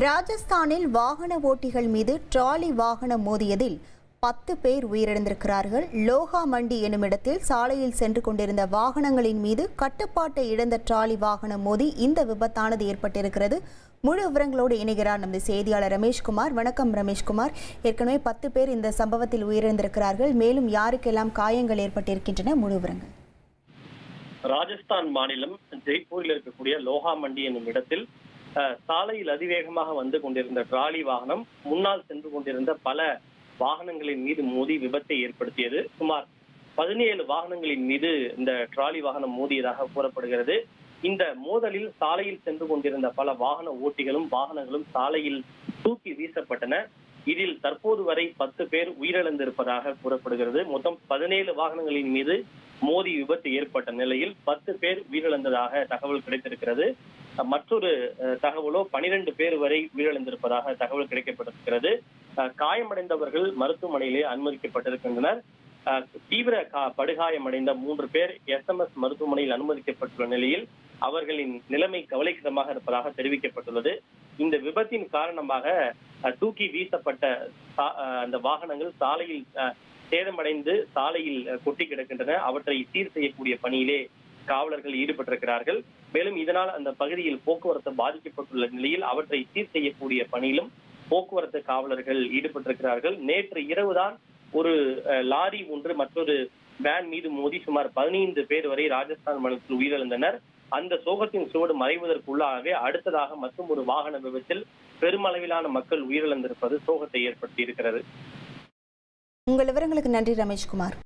ராஜஸ்தானில் வாகன ஓட்டிகள் மீது டிராலி வாகனம் மோதியதில் 10 பேர் உயிரிழந்திருக்கிறார்கள். லோகா மண்டி எனும் இடத்தில் சாலையில் சென்று கொண்டிருந்த வாகனங்களின் மீது கட்டுப்பாட்டை இழந்த டிராலி வாகனம் மோதி இந்த விபத்தானது ஏற்பட்டிருக்கிறது. முழு விவரங்களோடு இணைகிறார் நமது செய்தியாளர் ரமேஷ்குமார். வணக்கம் ரமேஷ்குமார். ஏற்கனவே 10 பேர் இந்த சம்பவத்தில் உயிரிழந்திருக்கிறார்கள். மேலும் யாருக்கெல்லாம் காயங்கள் ஏற்பட்டிருக்கின்றன? முழு விவரங்கள். ராஜஸ்தான் மாநிலம் ஜெய்ப்பூரில் இருக்கக்கூடிய லோகா மண்டி என்னும் இடத்தில் சாலையில் அதிவேகமாக வந்து கொண்டிருந்த டிராலி வாகனம் முன்னால் சென்று கொண்டிருந்த பல வாகனங்களின் மீது மோதி விபத்தை ஏற்படுத்தியது. சுமார் 17 வாகனங்களின் மீது இந்த டிராலி வாகனம் மோதியதாக கூறப்படுகிறது. இந்த மோதலில் சாலையில் சென்று கொண்டிருந்த பல வாகன ஓட்டிகளும் வாகனங்களும் சாலையில் தூக்கி வீசப்பட்டன. இதில் தற்போது வரை 10 பேர் உயிரிழந்திருப்பதாக கூறப்படுகிறது. மொத்தம் 17 வாகனங்களின் மீது மோதி விபத்து ஏற்பட்ட நிலையில் 10 பேர் உயிரிழந்ததாக தகவல் கிடைத்திருக்கிறது. மற்றொரு தகவலோ 12 பேர் வரை உயிரிழந்திருப்பதாக தகவல் கிடைக்கப்பட்டிருக்கிறது. காயமடைந்தவர்கள் மருத்துவமனையிலே அனுமதிக்கப்பட்டிருக்கின்றனர். தீவிர படுகாயமடைந்த 3 பேர் SMS மருத்துவமனையில் அனுமதிக்கப்பட்டுள்ள நிலையில் அவர்களின் நிலைமை கவலைக்கிடமாக இருப்பதாக தெரிவிக்கப்பட்டுள்ளது. இந்த விபத்தின் காரணமாக தூக்கி வீசப்பட்ட அந்த வாகனங்கள் சாலையில் சேதமடைந்து சாலையில் கொட்டி கிடக்கின்றன. அவற்றை சீர் செய்யக்கூடிய பணியிலே காவலர்கள் ஈடுபட்டிருக்கிறார்கள். மேலும் இதனால் அந்த பகுதியில் போக்குவரத்து பாதிக்கப்பட்டுள்ள நிலையில் அவற்றை சீர் செய்யக்கூடிய பணியிலும் போக்குவரத்து காவலர்கள் ஈடுபட்டிருக்கிறார்கள். நேற்று இரவுதான் ஒரு லாரி ஒன்று மற்றொரு வேன் மீது மோதி சுமார் 15 பேர் வரை ராஜஸ்தான் மாநிலத்தில் உயிரிழந்தனர். அந்த சோகத்தின் சுவடு மறைவதற்குள்ளாகவே அடுத்ததாக மற்றும் ஒரு வாகன விபத்தில் பெருமளவிலான மக்கள் உயிரிழந்திருப்பது சோகத்தை ஏற்படுத்தி இருக்கிறது. உங்கள் விவரங்களுக்கு நன்றி ரமேஷ்குமார்.